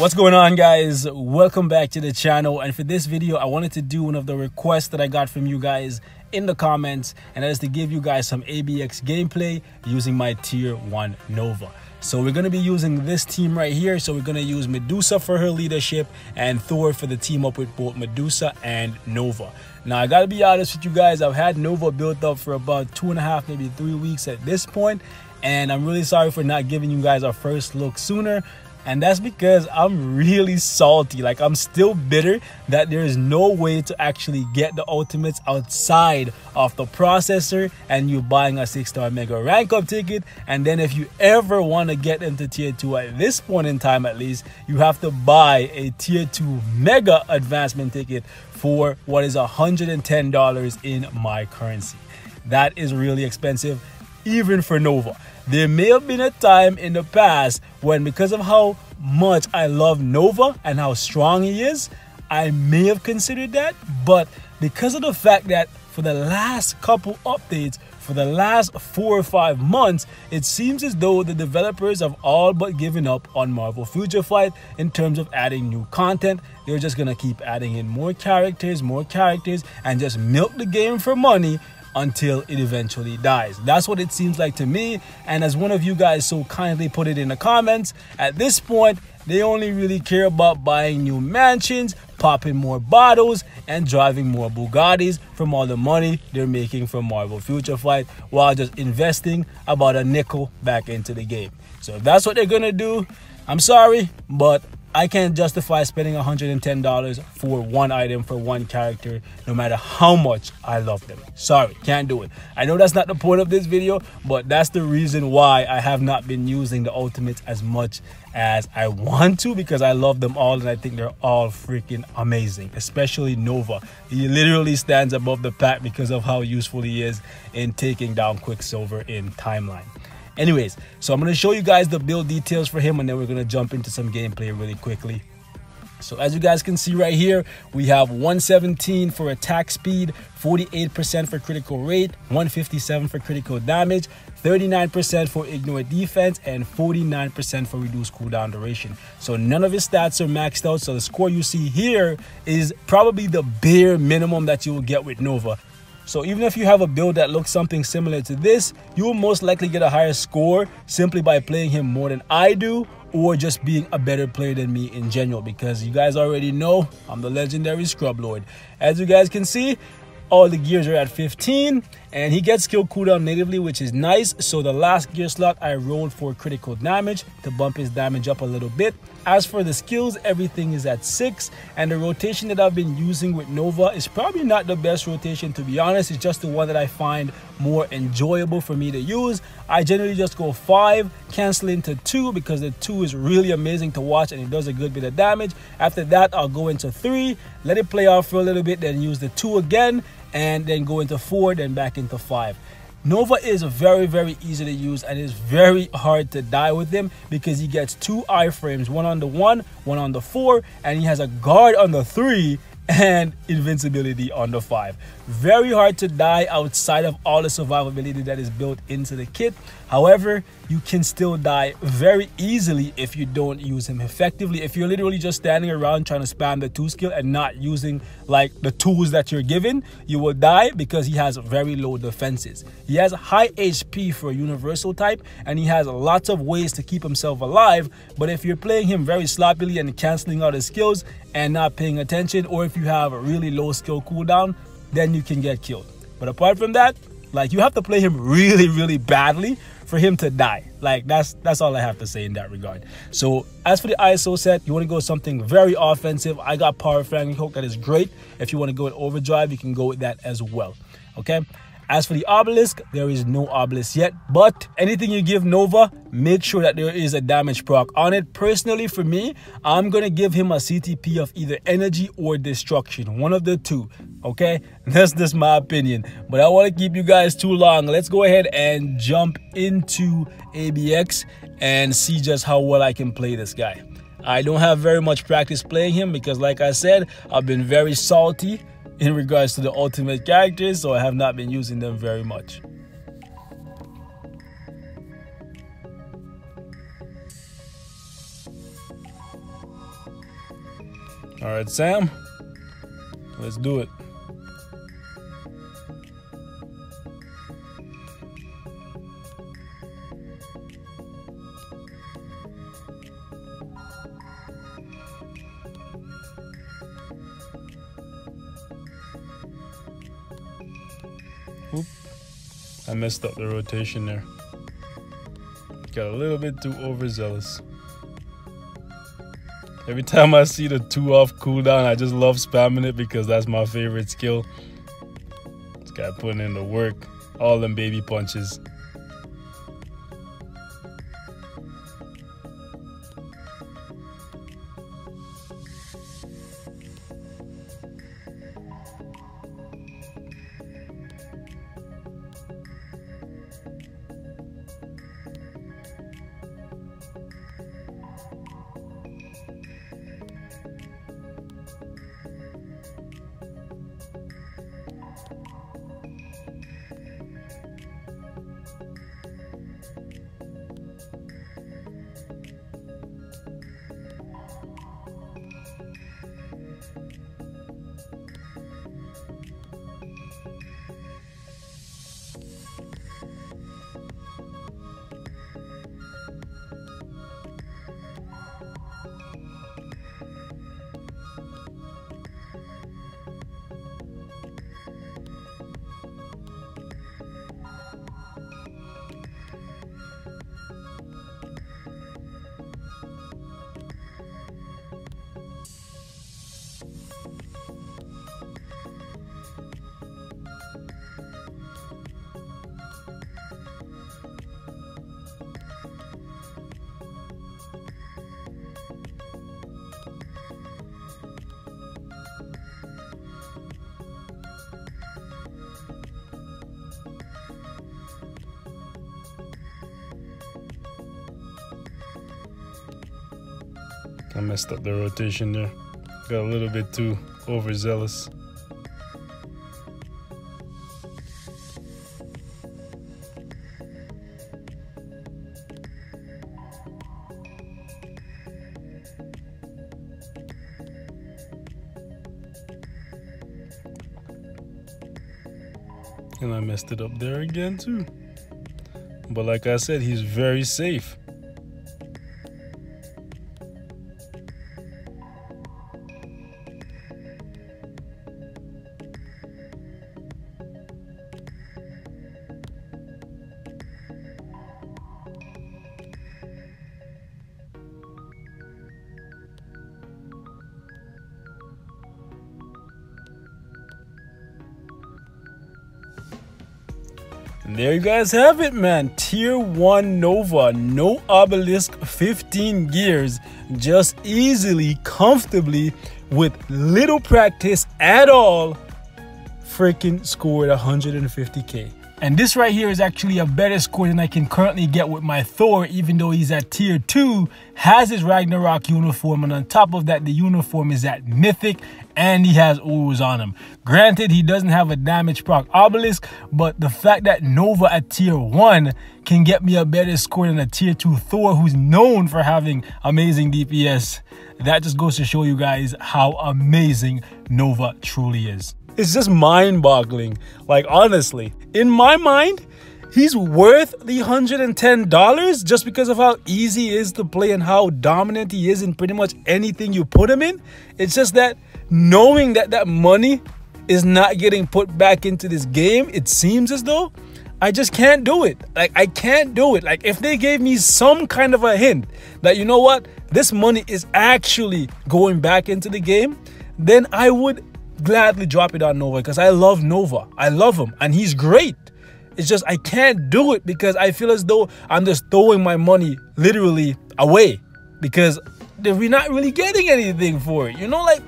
What's going on, guys? Welcome back to the channel. And for this video, I wanted to do one of the requests that I got from you guys in the comments, and that is to give you guys some ABX gameplay using my tier 1 Nova. So we're going to be using this team right here. So we're going to use Medusa for her leadership and Thor for the team up with both Medusa and Nova. Now, I got to be honest with you guys, I've had Nova built up for about 2.5, maybe 3 weeks at this point, and I'm really sorry for not giving you guys our first look sooner. And that's because I'm really salty. Like, I'm still bitter that there is no way to actually get the ultimates outside of the processor and you buying a 6-star mega rank up ticket. And then if you ever want to get into tier 2 at this point in time, at least, you have to buy a tier 2 mega advancement ticket for what is $110 in my currency. That is really expensive, even for Nova. There may have been a time in the past when, because of how much I love Nova and how strong he is, I may have considered that. But because of the fact that for the last couple updates, for the last 4 or 5 months, it seems as though the developers have all but given up on Marvel Future Fight in terms of adding new content. They're just going to keep adding in more characters, and just milk the game for money until it eventually dies. That's what it seems like to me. And as one of you guys so kindly put it in the comments, at this point, they only really care about buying new mansions, popping more bottles, and driving more Bugattis from all the money they're making from Marvel Future Fight, while just investing about a nickel back into the game. So if that's what they're gonna do, I'm sorry, but I can't justify spending $110 for one item for one character, no matter how much I love them. Sorry, can't do it. I know that's not the point of this video, but that's the reason why I have not been using the ultimates as much as I want to, because I love them all and I think they're all freaking amazing, especially Nova. He literally stands above the pack because of how useful he is in taking down Quicksilver in Timeline. Anyways, so I'm going to show you guys the build details for him, and then we're going to jump into some gameplay really quickly. So as you guys can see right here, we have 117 for attack speed, 48% for critical rate, 157 for critical damage, 39% for ignore defense, and 49% for reduced cooldown duration. So none of his stats are maxed out. So the score you see here is probably the bare minimum that you will get with Nova. So even if you have a build that looks something similar to this, you will most likely get a higher score simply by playing him more than I do, or just being a better player than me in general, because you guys already know I'm the legendary Scrub Lord. As you guys can see, all the gears are at 15, and he gets skill cooldown natively, which is nice. So the last gear slot I rolled for critical damage to bump his damage up a little bit. As for the skills, everything is at 6, and the rotation that I've been using with Nova is probably not the best rotation, to be honest. It's just the one that I find more enjoyable for me to use. I generally just go 5, cancel into 2, because the 2 is really amazing to watch and it does a good bit of damage. After that, I'll go into 3, let it play out for a little bit, then use the 2 again, and then go into 4, then back into 5. Nova is very, very easy to use, and it's very hard to die with him because he gets 2 iframes, one on the 1, one on the 4, and he has a guard on the 3 and invincibility on the 5. Very hard to die outside of all the survivability that is built into the kit. However, you can still die very easily if you don't use him effectively. If you're literally just standing around trying to spam the 2 skill and not using like the tools that you're given, you will die because he has very low defenses. He has high HP for a universal type, and he has lots of ways to keep himself alive. But if you're playing him very sloppily and canceling out his skills and not paying attention, or if you have a really low skill cooldown, then you can get killed. But apart from that, like, you have to play him really, really badly for him to die. Like, that's all I have to say in that regard. So as for the ISO set, you want to go something very offensive. I got power flanking hook, that is great. If you want to go with overdrive, you can go with that as well. Okay. As for the obelisk, there is no obelisk yet, but anything you give Nova, make sure that there is a damage proc on it. Personally, for me, I'm going to give him a CTP of either energy or destruction, one of the 2. Okay, that's just my opinion, but I want to keep you guys too long. Let's go ahead and jump into ABX and see just how well I can play this guy. I don't have very much practice playing him because, like I said, I've been very salty in regards to the ultimate characters, so I have not been using them very much. All right, Sam, let's do it. Oop. I messed up the rotation there. Got a little bit too overzealous. Every time I see the 2 off cooldown, I just love spamming it because that's my favorite skill. This guy putting in the work, all them baby punches. I messed up the rotation there. Got a little bit too overzealous. And I messed it up there again too. But like I said, he's very safe. And there you guys have it, man. Tier 1 Nova, no obelisk, 15 gears, just easily, comfortably, with little practice at all, freaking scored 150k. And this right here is actually a better score than I can currently get with my Thor, even though he's at tier 2, has his Ragnarok uniform, and on top of that, the uniform is at mythic, and he has Urus on him. Granted, he doesn't have a damage proc obelisk, but the fact that Nova at tier 1 can get me a better score than a tier 2 Thor, who's known for having amazing DPS, that just goes to show you guys how amazing Nova truly is. It's just mind-boggling. Like, honestly, in my mind, he's worth the $110 just because of how easy he is to play and how dominant he is in pretty much anything you put him in. It's just that knowing that that money is not getting put back into this game, it seems as though I just can't do it. Like, I can't do it. Like, if they gave me some kind of a hint that, you know what, this money is actually going back into the game, then I would gladly drop it on Nova, because I love Nova. I love him and he's great. It's just I can't do it because I feel as though I'm just throwing my money literally away, because we're not really getting anything for it, you know. Like,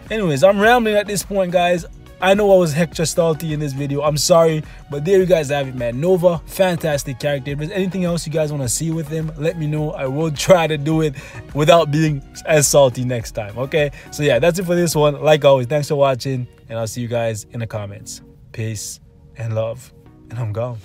anyways, I'm rambling at this point, guys. I know I was hector salty in this video. I'm sorry, but there you guys have it, man. Nova, fantastic character. If there's anything else you guys want to see with him, let me know. I will try to do it without being as salty next time, okay? So yeah, that's it for this one. Like always, thanks for watching, and I'll see you guys in the comments. Peace and love, and I'm gone.